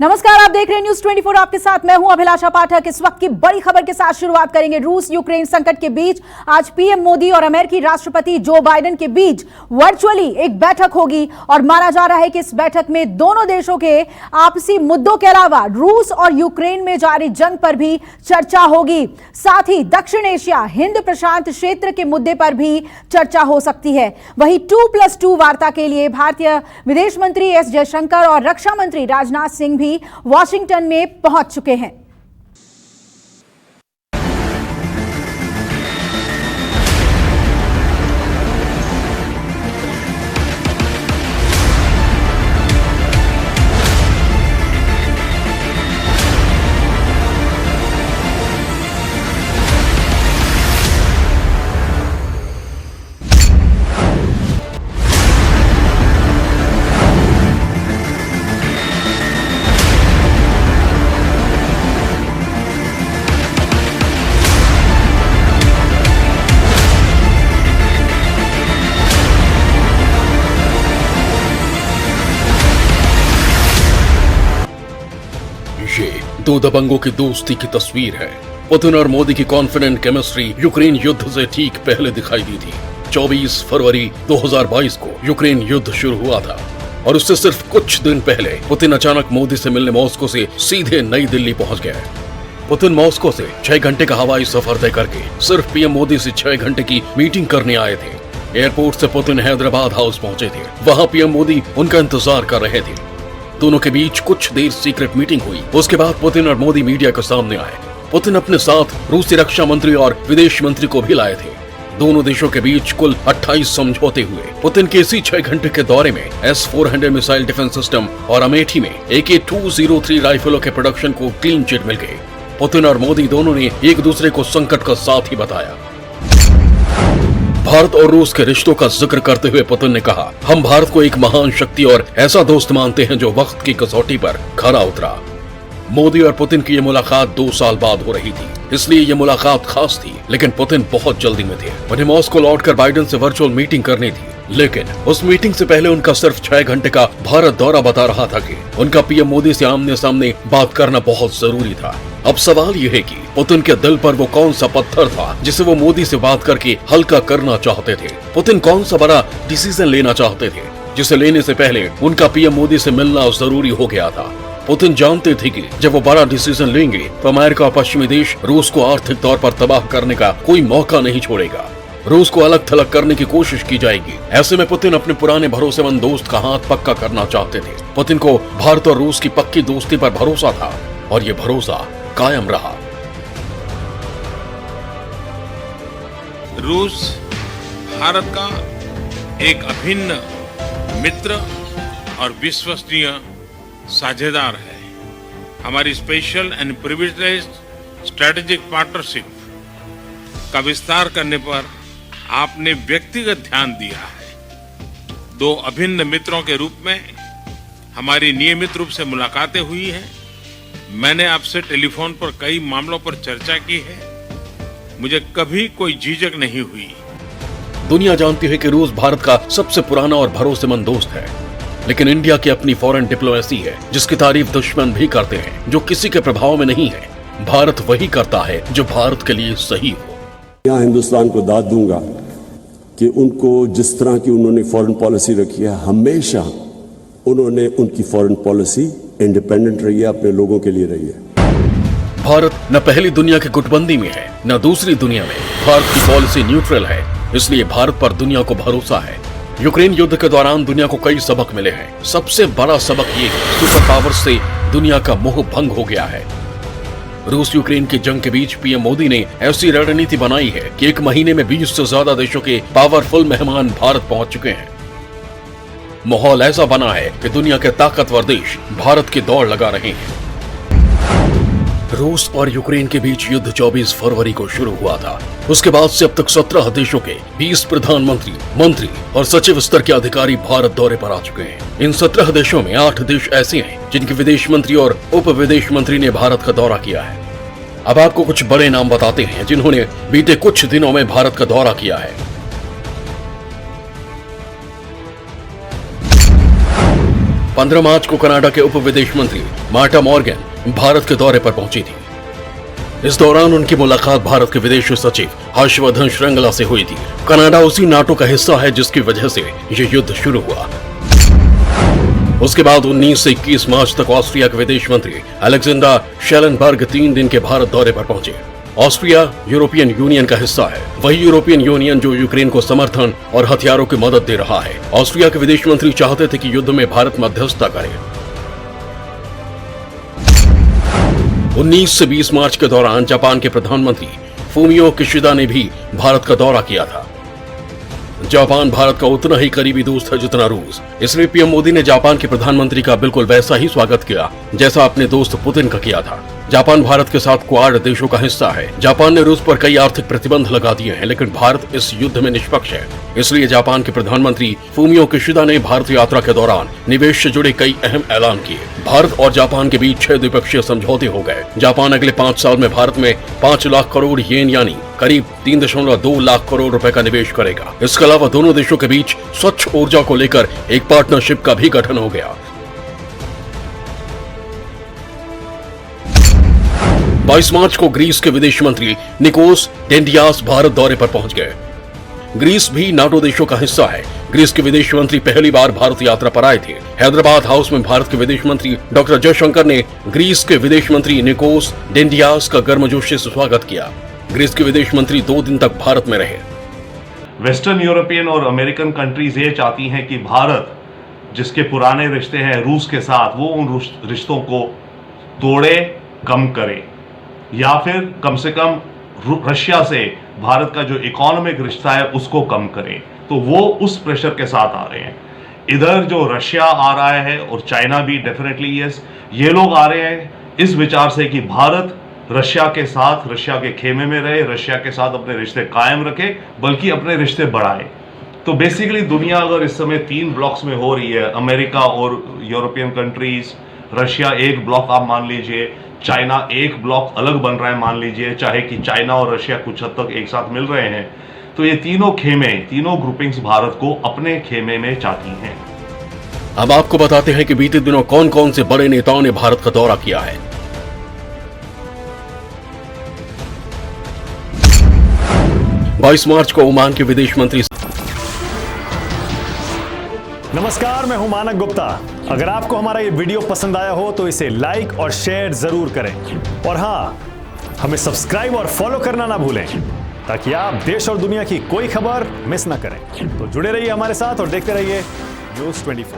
नमस्कार, आप देख रहे हैं न्यूज 24। आपके साथ मैं हूं अभिलाषा पाठक। इस वक्त की बड़ी खबर के साथ शुरुआत करेंगे। रूस यूक्रेन संकट के बीच आज पीएम मोदी और अमेरिकी राष्ट्रपति जो बाइडेन के बीच वर्चुअली एक बैठक होगी और माना जा रहा है कि इस बैठक में दोनों देशों के आपसी मुद्दों के अलावा रूस और यूक्रेन में जारी जंग पर भी चर्चा होगी। साथ ही दक्षिण एशिया हिंद प्रशांत क्षेत्र के मुद्दे पर भी चर्चा हो सकती है। वहीं 2+2 वार्ता के लिए भारतीय विदेश मंत्री एस जयशंकर और रक्षा मंत्री राजनाथ सिंह भी वॉशिंगटन में पहुंच चुके हैं। दो दबंगों की दोस्ती की तस्वीर है। पुतिन और मोदी की कॉन्फिडेंट केमिस्ट्री यूक्रेन युद्ध से ठीक पहले दिखाई दी थी। 24 फरवरी 2022 को यूक्रेन युद्ध शुरू हुआ था और उससे सिर्फ कुछ दिन पहले पुतिन अचानक मोदी से मिलने मॉस्को से सीधे नई दिल्ली पहुंच गए। पुतिन मॉस्को से 6 घंटे का हवाई सफर तय करके सिर्फ पीएम मोदी से 6 घंटे की मीटिंग करने आए थे। एयरपोर्ट से पुतिन हैदराबाद हाउस पहुंचे थे। वहां पीएम मोदी उनका इंतजार कर रहे थे। दोनों के बीच कुछ देर सीक्रेट मीटिंग हुई। उसके बाद पुतिन और मोदी मीडिया के सामने आए। पुतिन अपने साथ रूसी रक्षा मंत्री और विदेश मंत्री को भी लाए थे। दोनों देशों के बीच कुल 28 समझौते हुए। पुतिन के इसी 6 घंटे के दौरे में S-400 मिसाइल डिफेंस सिस्टम और अमेठी में AK-203 राइफलों के प्रोडक्शन को क्लीन चिट मिल गए। पुतिन और मोदी दोनों ने एक दूसरे को संकट का साथी बताया। भारत और रूस के रिश्तों का जिक्र करते हुए पुतिन ने कहा, हम भारत को एक महान शक्ति और ऐसा दोस्त मानते हैं जो वक्त की कसौटी पर खरा उतरा। मोदी और पुतिन की ये मुलाकात 2 साल बाद हो रही थी, इसलिए ये मुलाकात खास थी। लेकिन पुतिन बहुत जल्दी में थे। उन्हें मॉस्को लौटकर बाइडेन से वर्चुअल मीटिंग करनी थी। लेकिन उस मीटिंग से पहले उनका सिर्फ 6 घंटे का भारत दौरा बता रहा था कि उनका पीएम मोदी से आमने सामने बात करना बहुत जरूरी था। अब सवाल यह है कि पुतिन के दिल पर वो कौन सा पत्थर था जिसे वो मोदी से बात करके हल्का करना चाहते थे। पुतिन कौन सा बड़ा डिसीजन लेना चाहते थे जिसे लेने से पहले उनका पीएम मोदी से मिलना जरूरी हो गया था। पुतिन जानते थे कि जब वो बड़ा डिसीजन लेंगे तो अमेरिका और पश्चिमी देश रूस को आर्थिक तौर पर तबाह करने का कोई मौका नहीं छोड़ेगा। रूस को अलग थलग करने की कोशिश की जाएगी। ऐसे में पुतिन अपने पुराने भरोसेमंद दोस्त का हाथ पक्का करना चाहते थे। पुतिन को भारत और रूस की पक्की दोस्ती पर भरोसा था और ये भरोसा कायम रहा। रूस भारत का एक अभिन्न मित्र और विश्वसनीय साझेदार है। हमारी special and privileged strategic partnership का विस्तार करने पर आपने व्यक्तिगत ध्यान दिया है। 2 अभिन्न मित्रों के रूप में हमारी नियमित रूप से मुलाकातें हुई हैं। मैंने आपसे टेलीफोन पर कई मामलों पर चर्चा की है। मुझे कभी कोई झिझक नहीं हुई। दुनिया जानती है कि रूस भारत का सबसे पुराना और भरोसेमंद दोस्त है, लेकिन इंडिया की अपनी फॉरेन डिप्लोमेसी है जिसकी तारीफ दुश्मन भी करते हैं, जो किसी के प्रभाव में नहीं है। भारत वही करता है जो भारत के लिए सही हो। यहाँ हिंदुस्तान को दाद दूंगा कि उनको जिस तरह की उन्होंने फॉरेन पॉलिसी रखी है, हमेशा उन्होंने उनकी फॉरेन पॉलिसी इंडिपेंडेंट रही है, अपने लोगों के लिए रही है। भारत न पहली दुनिया की गुटबंदी में है न दूसरी दुनिया में। भारत की पॉलिसी न्यूट्रल है, इसलिए भारत पर दुनिया को भरोसा है। यूक्रेन युद्ध के दौरान दुनिया को कई सबक मिले हैं। सबसे बड़ा सबक ये है, सुपर पावर से दुनिया का मोह भंग हो गया है। रूस यूक्रेन की जंग के बीच पीएम मोदी ने ऐसी रणनीति बनाई है कि 1 महीने में 20 से ज्यादा देशों के पावरफुल मेहमान भारत पहुंच चुके हैं। माहौल ऐसा बना है कि दुनिया के ताकतवर देश भारत की दौड़ लगा रहे हैं। रूस और यूक्रेन के बीच युद्ध 24 फरवरी को शुरू हुआ था। उसके बाद से अब तक 17 देशों के 20 प्रधानमंत्री, मंत्री और सचिव स्तर के अधिकारी भारत दौरे पर आ चुके हैं। इन 17 देशों में 8 देश ऐसे हैं जिनके विदेश मंत्री और उप विदेश मंत्री ने भारत का दौरा किया है। अब आपको कुछ बड़े नाम बताते हैं जिन्होंने बीते कुछ दिनों में भारत का दौरा किया है। 15 मार्च को कनाडा के उप विदेश मंत्री मार्टा मॉर्गन भारत के दौरे पर पहुंची थी। इस दौरान उनकी मुलाकात भारत के विदेश सचिव हर्षवर्धन श्रृंगला से हुई थी। कनाडा उसी नाटो का हिस्सा है जिसकी वजह से ये युद्ध शुरू हुआ। उसके बाद 19 से 21 मार्च तक ऑस्ट्रिया के विदेश मंत्री अलेक्जेंडर शेलनबर्ग 3 दिन के भारत दौरे पर पहुंचे। ऑस्ट्रिया यूरोपियन यूनियन का हिस्सा है, वही यूरोपियन यूनियन जो यूक्रेन को समर्थन और हथियारों की मदद दे रहा है। ऑस्ट्रिया के विदेश मंत्री चाहते थे कि युद्ध में भारत मध्यस्थता करे। 19 से 20 मार्च के दौरान जापान के प्रधानमंत्री फूमियो किशिदा ने भी भारत का दौरा किया था। जापान भारत का उतना ही करीबी दोस्त है जितना रूस, इसलिए पीएम मोदी ने जापान के प्रधानमंत्री का बिल्कुल वैसा ही स्वागत किया जैसा अपने दोस्त पुतिन का किया था। जापान भारत के साथ क्वाड देशों का हिस्सा है। जापान ने रूस पर कई आर्थिक प्रतिबंध लगा दिए हैं, लेकिन भारत इस युद्ध में निष्पक्ष है। इसलिए जापान के प्रधानमंत्री फूमियो किशिदा ने भारत यात्रा के दौरान निवेश से जुड़े कई अहम ऐलान किए। भारत और जापान के बीच 6 द्विपक्षीय समझौते हो गए। जापान अगले 5 साल में भारत में 5 लाख करोड़ येन यानी करीब 3.2 लाख करोड़ रुपए का निवेश करेगा। इसके अलावा दोनों देशों के बीच स्वच्छ ऊर्जा को लेकर एक पार्टनरशिप का भी गठन हो गया। 22 मार्च को ग्रीस के विदेश मंत्री निकोस डेंडियास भारत दौरे पर पहुंच गए। ग्रीस भी नाटो देशों का हिस्सा है। ग्रीस के विदेश मंत्री पहली बार भारत यात्रा पर आए थे। हैदराबाद हाउस में भारत के विदेश मंत्री डॉक्टर जयशंकर ने ग्रीस के विदेश मंत्री निकोस डेंडियास का गर्मजोशी से स्वागत किया। ग्रीस के विदेश मंत्री 2 दिन तक भारत में रहे। वेस्टर्न यूरोपियन और अमेरिकन कंट्रीज ये चाहती हैं कि भारत जिसके पुराने रिश्ते हैं रूस के साथ, वो उन रिश्तों को तोड़े, कम करे, या फिर कम से कम रशिया से भारत का जो इकोनॉमिक रिश्ता है उसको कम करें। तो वो उस प्रेशर के साथ आ रहे हैं। इधर जो रशिया आ रहा है और चाइना भी डेफिनेटली यस, ये लोग आ रहे हैं इस विचार से कि भारत रशिया के साथ, रशिया के खेमे में रहे, रशिया के साथ अपने रिश्ते कायम रखे, बल्कि अपने रिश्ते बढ़ाए। तो बेसिकली दुनिया अगर इस समय 3 ब्लॉक्स में हो रही है, अमेरिका और यूरोपियन कंट्रीज, रशिया एक ब्लॉक आप मान लीजिए, चाइना एक ब्लॉक अलग बन रहा है मान लीजिए, चाहे कि चाइना और रशिया कुछ हद तक एक साथ मिल रहे हैं, तो ये तीनों खेमे, तीनों ग्रुपिंग्स भारत को अपने खेमे में चाहती हैं। अब आपको बताते हैं कि बीते दिनों कौन कौन से बड़े नेताओं ने भारत का दौरा किया है। 22 मार्च को ओमान के विदेश मंत्री। नमस्कार, मैं हूं मानक गुप्ता। अगर आपको हमारा ये वीडियो पसंद आया हो तो इसे लाइक और शेयर जरूर करें, और हां, हमें सब्सक्राइब और फॉलो करना ना भूलें ताकि आप देश और दुनिया की कोई खबर मिस ना करें। तो जुड़े रहिए हमारे साथ और देखते रहिए न्यूज़ 24।